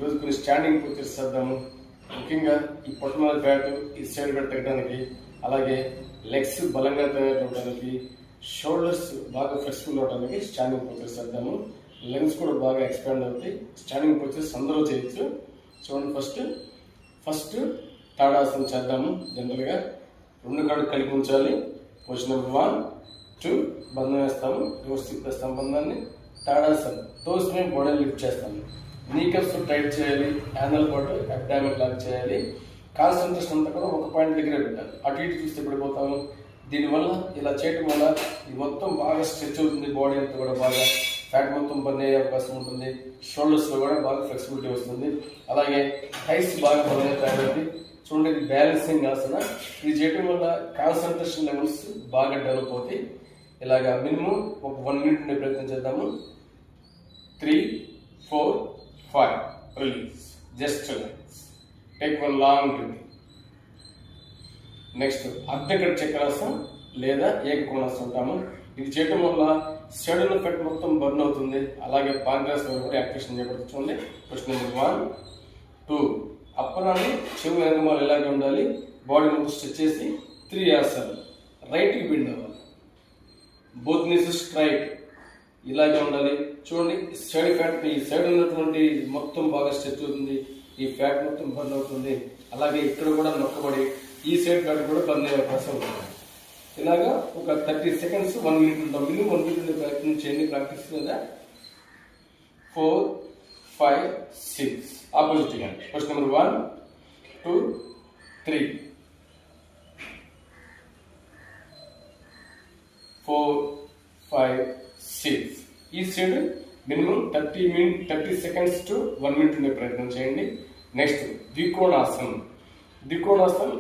ఈరోజు కొన్ని standing postures చేద్దాము. ముఖ్యంగా ఈ పొట్టమల ఫ్యాట్ ఈ సైడ్ ఫ్యాట్ తగ్గడానికి, అలాగే లెగ్స్ బలంగా తయారవడానికి, షోల్డర్స్ బాగా ఫ్లెక్సిబుల్ అవడానికి స్టాండింగ్ పోస్చర్స్ చేద్దాము. లెగ్స్ కూడా బాగా ఎక్స్పాండ్ అవుతాయి. స్టాండింగ్ పోస్చర్స్ అందరూ చేయొచ్చు. చూడండి, ఫస్ట్ తాడాసనం చేద్దాము. జనరల్గా 2 కాళ్ళు కలిపి ఉంచాలి. పొజిషన్ నెంబర్ 1, 2 బంధం వేస్తాము. రివర్స్ తిప్పేస్తాం బంధాన్ని. తాడాసనం టోస్ మీద బాడీ లిఫ్ట్ చేస్తాము. నీకప్స్ టైట్ చేయాలి. యానల్ పాటు అబ్డామిన్ లాగా చేయాలి. కాన్సన్ట్రేషన్ అంతా కూడా ఒక పాయింట్ దగ్గరే పెట్టాలి. అటు ఇటు చూస్తే పడిపోతాము. దీనివల్ల ఇలా చేయటం వల్ల ఇది మొత్తం బాగా స్ట్రెచ్ అవుతుంది. బాడీ అంతా కూడా బాగా ఫ్యాట్ మొత్తం బర్న్ అయ్యే అవకాశం ఉంటుంది. షోల్డర్స్లో కూడా బాగా ఫ్లెక్సిబిలిటీ వస్తుంది. అలాగే థైస్ బాగా బలంగా తయారవుతుంది. చూడండి, ఇది బ్యాలెన్సింగ్ ఆసన. ఇది చేయటం వల్ల కాన్సన్ట్రేషన్ లెవెల్స్ బాగా డెవలప్ అవుతాయి. ఇలాగా మినిమం ఒక 1 మినిట్ ఉండే ప్రయత్నం చేద్దాము. 3, 4, 5 release. Just relax. Take 1 long breath. Next అర్ధకట చక్రాసనం లేదా ఏకకోణాసనం ఉంటాము. ఇది చేయడం వల్ల షెడ్యూల్ ఫెట్ మొత్తం బర్న్ అవుతుంది. అలాగే పాంక్రియాస్ కూడా యాక్టివేషన్ చేయబడుతుంది. చూడండి, క్వశ్చన్ నెంబర్ 1, 2 అప్పరాన్ని చెవు వెనకమాలు ఇలాగే ఉండాలి. బాడీ మొత్తం స్ట్రెచ్ చేసి 3 ఆసనాలు. రైట్కి బెండ్ అవ్వాలి. బోత్ నీస్ స్ట్రైట్ ఇలాగే ఉండాలి. చూడండి, సైడ్ ఫ్యాట్ ఈ సైడ్ ఉన్నటువంటి మొత్తం బాగా స్ట్రెచ్ అవుతుంది. ఈ ఫ్యాట్ మొత్తం బర్న్ అవుతుంది. అలాగే ఇక్కడ కూడా నొక్కబడి ఈ సైడ్ ఫ్యాట్ కూడా బర్న్ అయ్యే అవకాశం ఉంటుంది. ఇలాగా ఒక 30 సెకండ్స్ 1 మినిట్ ఉంటాం. మినిమం 1 మినిట్ ప్రయత్నం చేయండి. ప్రాక్టీస్ లేదా 4, 5, 6 ఆపోజిట్ చేయండి. క్వశ్చన్ నెంబర్ 1, 2, 3, 4, 5, 6 ఈ side minimum 30 seconds to 1 minute ఉండే ప్రయత్నం చేయండి. నెక్స్ట్ ద్వికోణాసనం. ద్వికోణాసనం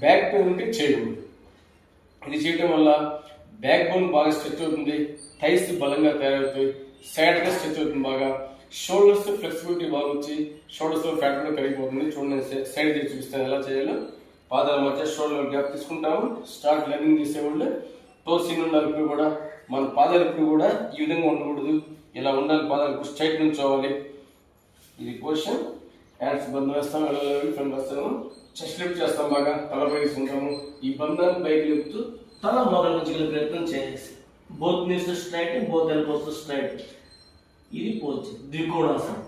బ్యాక్ పెయిన్ ఉంటే చేయకూడదు. ఇది చేయడం వల్ల బ్యాక్ బోన్ బాగా స్ట్రెచ్ అవుతుంది. థైస్ బలంగా తయారవుతాయి. సైడ్గా స్ట్రెచ్ అవుతుంది బాగా. షోల్డర్స్ ఫ్లెక్సిబిలిటీ బాగా వచ్చి షోల్డర్స్లో ఫ్యాట్ కూడా కరిగిపోతుంది. చూడండి, సైడ్ చేసి చూపిస్తాను ఎలా చేయాలో. పాదాల మధ్య షోల్డర్ గ్యాప్ తీసుకుంటాము. స్టార్ట్ లెర్నింగ్ చేసేవాళ్ళు తోసిన ఉండాలి. ఇప్పుడు కూడా మన పాదాలు ఇప్పుడు కూడా ఈ విధంగా ఉండకూడదు. ఇలా ఉండాలి. పాదాలకు స్ట్రైట్ నుంచోవాలి. ఇది పొజిషన్. హ్యాండ్స్ బంధం వేస్తాం. ఫ్రంట్ వస్తాము. చెస్ట్ లిఫ్ట్ చేస్తాం. బాగా తల పైకి ఉంటాము. ఈ బంధాన్ని పైకి లేపుతూ తల మొదలు నుంచి ప్రయత్నం చేసి both knees straight, both elbows straight. ఇది పోజ్ ద్వికోణాసనం.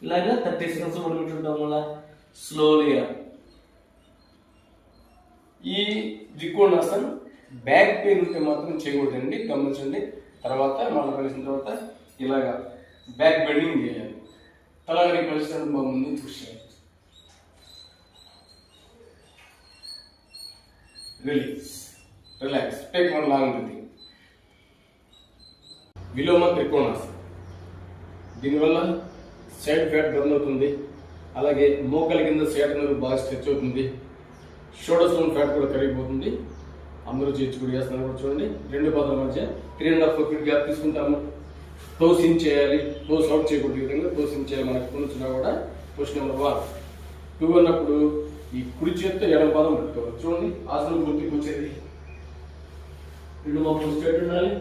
ఇలాగా 30 సెకండ్స్ మొదలుపెట్టుంటాం వల్ల స్లోలీగా. ఈ ద్వికోణాసనం బ్యాక్ పెయిన్ ఉంటే మాత్రం చేయకూడదండి, గమనించండి. తర్వాత మళ్ళీ కలిసిన తర్వాత ఇలాగా బ్యాక్ బెండింగ్ చేయాలి. తలగడి కలిసిన ముందు చూసేయాలి. Release, relax. Take 1 long breath. విలోమ త్రికోణాసనం. దీనివల్ల సైడ్ ఫ్యాట్ బర్న్ అవుతుంది. అలాగే మోకాల కింద సైడ్ బాగా స్ట్రెచ్ అవుతుంది. షోల్డర్స్ ఫ్యాట్ కూడా కరిగిపోతుంది. అందరూ చేర్చుకుని చేస్తున్నారు కూడా. చూడండి, 2 పాదాల మధ్య 3.5 ఫీట్ గ్యాప్ తీసుకుంటాము. టోస్ ఇన్ చేయాలి. టోస్ అవుట్ చేయకూడదు. ఈ విధంగా టోస్ ఇన్ చేయాలి. మనకు కూర్చున్నా కూడా. క్వశ్చన్ నెంబర్ 1, 2 అన్నప్పుడు ఈ కుడి చేతితో ఎడమ పాదం పెట్టుకోవాలి. చూడండి, ఆసనం గుర్తికి వచ్చేది. 2 మొక్కలు స్ట్రైట్ ఉండాలి.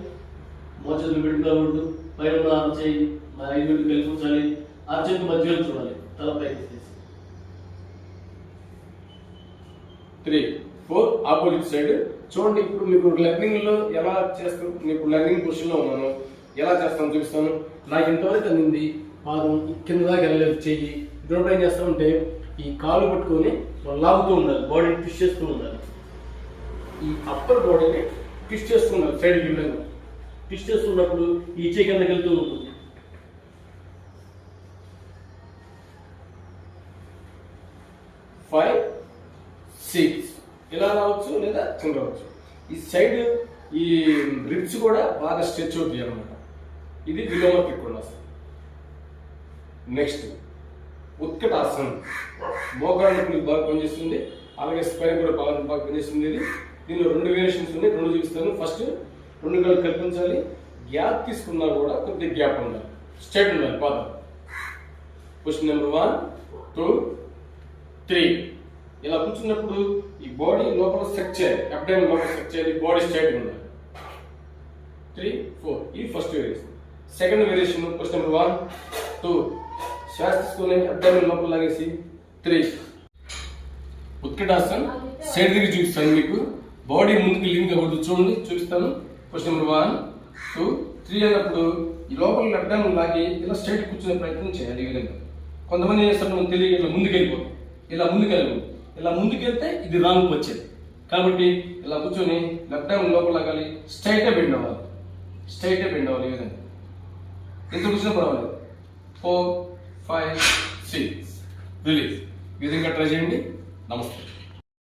మోచేతులు పెట్టుకోకూడదు. పైన ఆరు చేయి 5 మినిట్లు కలిసి ఉంచాలి. ఆ చేతి మధ్యలో చూడాలి. తల పైకి తీసి 3, 4 ఆపోజిట్ సైడ్. చూడండి, ఇప్పుడు మీకు లెర్నింగ్ లో ఎలా చేస్తాను, మీకు లెర్నింగ్ పొజిషన్ లో ఉన్నాను. ఎలా చేస్తాను చూపిస్తాను. నాకు ఇంతవరకు అందింది పాదం కింద దాకా వెళ్ళలేదు. చెయ్యి ఇప్పుడు ఏం చేస్తామంటే ఈ కాలు పట్టుకొని లాగుతూ ఉండాలి. బాడీ ట్విస్ట్ చేస్తూ ఉండాలి. ఈ అప్పర్ బాడీని ట్విస్ట్ చేస్తూ ఉండాలి. సైడ్కి విధంగా ట్విస్ట్ చేస్తున్నప్పుడు ఈ చెయ్యి కిందకి వెళ్తూ ఉంటుంది. 5, 6 ఇలా రావచ్చు లేదా కింద రావచ్చు. ఈ సైడ్ ఈ రిబ్స్ కూడా బాగా స్ట్రెచ్ అవుతాయి అన్నమాట. ఇది విలోమ త్రికోణాసనం. నెక్స్ట్ ఉత్కటాసనం. మోకాళ్ళకు బాగా పనిచేస్తుంది. అలాగే స్పైన్ కూడా బాగా పనిచేస్తుంది. దీనిలో 2 వేరియేషన్స్ ఉన్నాయి. 2 చూపిస్తాను. ఫస్ట్ 2 కాళ్ళు కల్పించాలి. గ్యాప్ తీసుకున్నా కూడా కొద్దిగా గ్యాప్ ఉండాలి. స్ట్రైట్ ఉండాలి పాదం. క్వశ్చన్ నెంబర్ 1, 2, 3 ఇలా కూర్చున్నప్పుడు ఈ బాడీ లోపల స్ట్రెచ్ చేయాలి. అబ్డామిన్ లోపల స్ట్రెచ్ చేయాలి. బాడీ స్ట్రైట్ ఉండాలి. 3, 4 ఇది first variation. Second variation question number 1 2 శ్వాస తీసుకొని అబ్డామిన్ లోపల లాగేసి 3 ఉత్కటాసన్ సైడ్ తిరిగి చూపిస్తాను మీకు బాడీ ముందుకు లింక్ అవ్వదు చూడండి చూపిస్తాను క్వశ్చన్ నెంబర్ 1 2 3 అన్నప్పుడు ఈ లోపల అబ్డామిన్ లాగి ఇలా స్ట్రైట్ కూర్చునే ప్రయత్నం చేయాలి ఈ విధంగా కొంతమంది ఏం చేస్తారు మనం తెలియక ఇట్లా ముందుకెళ్ళిపోతాం ఇలా ముందుకెళ్తే ఇది రాంగ్ వచ్చేది కాబట్టి ఇలా కూర్చొని లెఫ్ట్ హ్యాండ్ లోపల లాగాలి స్ట్రైట్ బెండ్ అవ్వాలి ఈ విధంగా ఎంత కూర్చున్నా పర్వాలేదు 4 5 6 రిలీజ్ ఈ విధంగా ట్రై చేయండి నమస్తే